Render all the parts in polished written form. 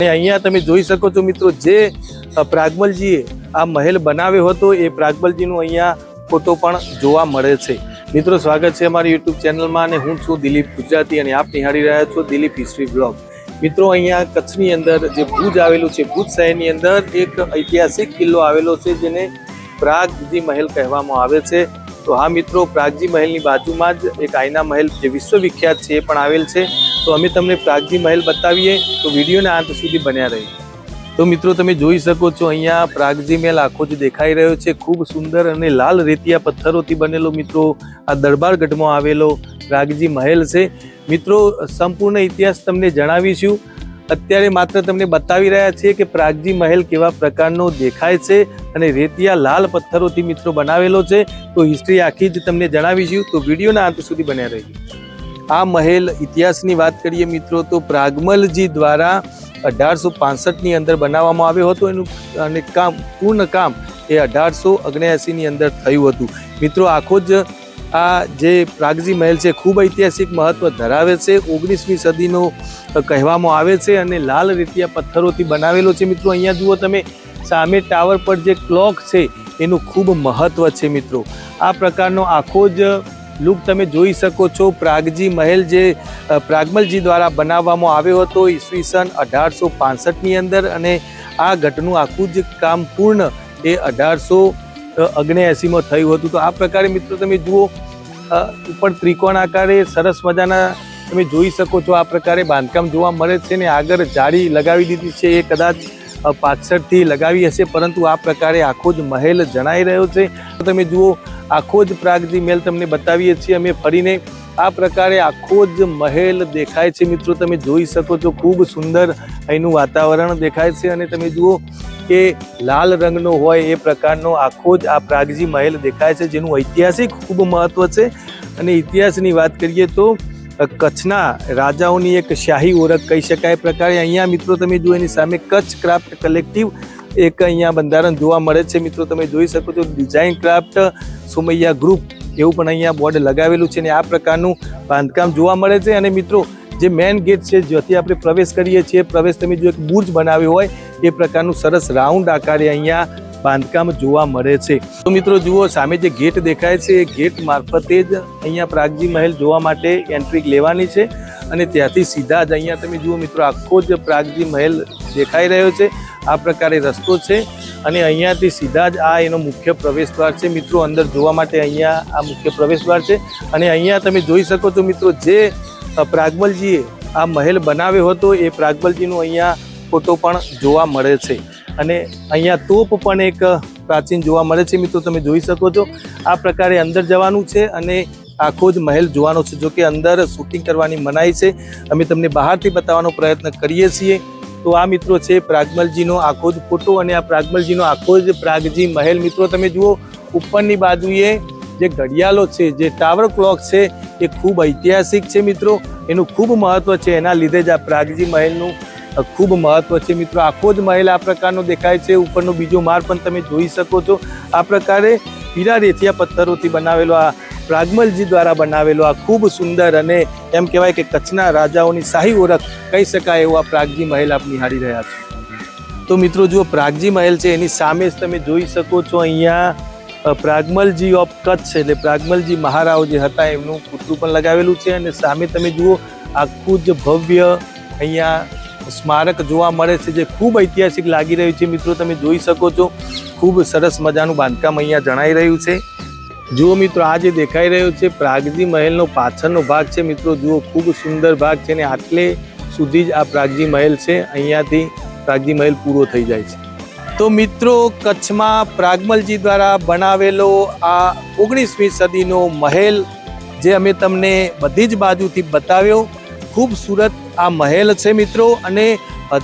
અહીંયા તમે જોઈ શકો છો મિત્રો, જે પ્રાગમલજીએ આ મહેલ બનાવ્યો હતો એ પ્રાગમલજીનો અહીંયા ફોટો પણ જોવા મળે છે। મિત્રો સ્વાગત છે અમારી યુટ્યુબ ચેનલમાં અને હું છું દિલીપ ગુજરાતી અને આપ નિહાળી રહ્યા છો દિલીપ હિસ્ટ્રી બ્લોગ। મિત્રો અહીંયા કચ્છની અંદર જે ભુજ આવેલું છે, ભુજ શહેરની અંદર એક ઐતિહાસિક કિલ્લો આવેલો છે જેને પ્રાગજી મહેલ કહેવામાં આવે છે। તો હા મિત્રો, પ્રાગજી મહેલની બાજુમાં જ એક આયના મહેલ જે વિશ્વવિખ્યાત છે એ પણ આવેલ છે। તો અમે તમને પ્રાગજી મહેલ બતાવીએ, તો વિડીયોના અંત સુધી બન્યા રહી। તો મિત્રો તમે જોઈ શકો છો અહીંયા પ્રાગજી મહેલ આખો જ દેખાઈ રહ્યો છે, ખૂબ સુંદર અને લાલ રેતિયા પથ્થરોથી બનેલો મિત્રો આ દરબારગઢમાં આવેલો પ્રાગજી મહેલ છે। મિત્રો સંપૂર્ણ ઇતિહાસ તમને જણાવીશું, અત્યારે માત્ર તમને બતાવી રહ્યા છીએ કે પ્રાગજી મહેલ કેવા પ્રકારનો દેખાય છે અને રેતિયા લાલ પથ્થરોથી મિત્રો બનાવેલો છે। તો હિસ્ટ્રી આખી જ તમને જણાવીશું, તો વિડીયોના અંત સુધી બન્યા રહીએ। આ મહેલ ઇતિહાસની વાત કરીએ મિત્રો, તો પ્રાગમલજી દ્વારા 1865ની અંદર બનાવવામાં આવ્યો હતો એનું, અને પૂર્ણ કામ એ 1879ની અંદર થયું હતું। મિત્રો આખો જ આ જે પ્રાગજી મહેલ છે ખૂબ ઐતિહાસિક મહત્વ ધરાવે છે, 19મી સદીનો કહેવામાં આવે છે અને લાલ રેતિયા પથ્થરોથી બનાવેલો છે। મિત્રો અહીંયા જુઓ તમે, સામે ટાવર પર જે ક્લોક છે એનું ખૂબ મહત્વ છે। મિત્રો આ પ્રકારનો આખો જ લુક તમે જોઈ શકો છો। પ્રાગજી મહેલ જે પ્રાગમલજી દ્વારા બનાવવામાં આવ્યો હતો ઈસવીસન 1865ની અંદર, અને આ ઘટનું આખું જ કામ પૂર્ણ એ 1879માં થયું હતું। તો આ પ્રકારે મિત્રો તમે જુઓ, ઉપર ત્રિકોણ આકારે સરસ મજાના તમે જોઈ શકો છો, આ પ્રકારે બાંધકામ જોવા મળે છે ને આગળ જાળી લગાવી દીધી છે, એ કદાચ પાછળથી લગાવી હશે, પરંતુ આ પ્રકારે આખો જ મહેલ જણાઈ રહ્યો છે। તો તમે જુઓ, આખો જ પ્રાગજી મહેલ તમને બતાવીએ છીએ અમે ફરીને। આ પ્રકારે આખો જ મહેલ દેખાય છે મિત્રો, તમે જોઈ શકો છો, ખૂબ સુંદર અહીંનું વાતાવરણ દેખાય છે અને તમે જુઓ કે લાલ રંગનો હોય એ પ્રકારનો આખો જ આ પ્રાગજી મહેલ દેખાય છે, જેનું ઐતિહાસિક ખૂબ મહત્વ છે। અને ઇતિહાસની વાત કરીએ તો કચ્છના રાજાઓની એક શાહી ઓળખ કહી શકાય પ્રકારે અહીંયા મિત્રો તમે જુઓ, એની સામે કચ્છ ક્રાફ્ટ કલેક્ટિવ એક અહીંયા બંધારણ જોવા મળે છે। મિત્રો તમે જોઈ શકો છો, ડિઝાઇન ક્રાફ્ટ સોમૈયા ગ્રુપ એવું પણ અહીંયા બોર્ડ લગાવેલું છે અને આ પ્રકારનું બાંધકામ જોવા મળે છે। અને મિત્રો જે મેઇન ગેટ છે જ્યાંથી આપણે પ્રવેશ કરીએ છીએ, પ્રવેશ તમે જો એક બુર્જ બનાવ્યો હોય એ પ્રકારનું સરસ રાઉન્ડ આકારે અહીંયા બાંધકામ જોવા મળે છે। તો મિત્રો જુઓ, સામે જે ગેટ દેખાય છે એ ગેટ મારફતે જ અહીંયા પ્રાગજી મહેલ જોવા માટે એન્ટ્રી લેવાની છે અને ત્યાંથી સીધા જ અહીંયા તમે જુઓ મિત્રો, આખો જ પ્રાગજી મહેલ દેખાઈ રહ્યો છે। આ પ્રકારે રસ્તો છે અને અહીંયાથી સીધા જ આ એનો મુખ્ય પ્રવેશ દ્વાર છે। મિત્રો અંદર જોવા માટે અહીંયા આ મુખ્ય પ્રવેશ દ્વાર છે અને અહીંયા તમે જોઈ શકો છો મિત્રો, જે પ્રાગમલજીએ આ મહેલ બનાવ્યો હતો એ પ્રાગમલજીનો અહીંયા ફોટો પણ જોવા મળે છે અને અહીંયા તોપ પણ એક પ્રાચીન જોવા મળે છે। મિત્રો તમે જોઈ શકો છો, આ પ્રકારે અંદર જવાનું છે અને આખો જ મહેલ જોવાનો છે, જો કે અંદર શૂટિંગ કરવાની મનાઈ છે, અમે તમને બહારથી બતાવવાનો પ્રયત્ન કરીએ છીએ। તો આ મિત્રો છે પ્રાગમલજીનો આખો જ ફોટો અને આ પ્રાગમલજીનો આખો જ પ્રાગજી મહેલ। મિત્રો તમે જુઓ, ઉપરની બાજુએ જે ઘડિયાળો છે, જે ટાવર ક્લોક છે એ ખૂબ ઐતિહાસિક છે મિત્રો, એનું ખૂબ મહત્વ છે, એના લીધે જ આ પ્રાગજી મહેલનું ખૂબ મહત્વ છે। મિત્રો આખો જ મહેલ આ પ્રકારનો દેખાય છે, ઉપરનો બીજો માળ પણ તમે જોઈ શકો છો। આ પ્રકારે પીળા રેતિયા પથ્થરોથી બનાવેલો આ પ્રાગમલજી દ્વારા બનાવેલો આ ખૂબ સુંદર અને એમ કહેવાય કે કચ્છના રાજાઓની શાહી ઓળખ કહી શકાય એવો આ પ્રાગજી મહેલ આપ નિહાળી રહ્યા છો। તો મિત્રો જુઓ, પ્રાગજી મહેલ છે એની સામે જ તમે જોઈ શકો છો, અહીંયા પ્રાગમલજી ઓફ કચ્છ એટલે પ્રાગમલજી મહારાવ જે હતા એમનું પુતળું પણ લગાવેલું છે અને સામે તમે જુઓ આખું જ ભવ્ય અહીંયા સ્મારક જોવા મળે છે, જે ખૂબ ઐતિહાસિક લાગી રહ્યું છે। મિત્રો તમે જોઈ શકો છો, ખૂબ સરસ મજાનું બાંધકામ અહીંયા જણાઈ રહ્યું છે। જુઓ મિત્રો, આ જે દેખાઈ રહ્યો છે પ્રાગજી મહેલનો પાછળનો ભાગ છે। મિત્રો જુઓ, ખૂબ સુંદર ભાગ છે ને આટલે સુધી જ આ પ્રાગજી મહેલ છે, અહીંયાથી પ્રાગજી મહેલ પૂરો થઈ જાય છે। તો મિત્રો કચ્છમાં પ્રાગમલજી દ્વારા બનાવેલો આ 19મી સદીનો મહેલ જે અમે તમને બધી જ બાજુથી બતાવ્યો, ખૂબસૂરત આ મહેલ છે મિત્રો, અને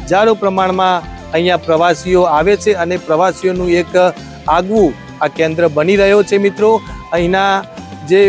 હજારો પ્રમાણમાં અહીંયા પ્રવાસીઓ આવે છે અને પ્રવાસીઓનું એક આગવું આ કેન્દ્ર બની રહ્યો છે। મિત્રો અહીંના જે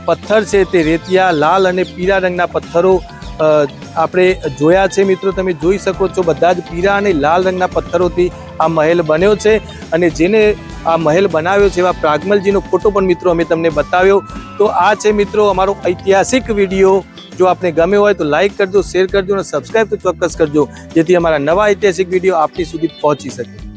પથ્થર છે તે રેતિયા લાલ અને પીળા રંગના પથ્થરો આપણે જોયા છે। મિત્રો તમે જોઈ શકો છો, બધા જ પીળા અને લાલ રંગના પથ્થરોથી આ મહેલ બન્યો છે અને જેને આ મહેલ બનાવ્યો છે એવા પ્રાગમલજીનો ફોટો પણ મિત્રો અમે તમને બતાવ્યો। તો આ છે મિત્રો અમારો ઐતિહાસિક વિડીયો જો આપને ગમે હોય તો લાઇક કરજો, શેર કરજો અને સબસ્ક્રાઈબ તો ચોક્કસ કરજો, જેથી અમારા નવા ઐતિહાસિક વિડીયો આપની સુધી પહોંચી શકે.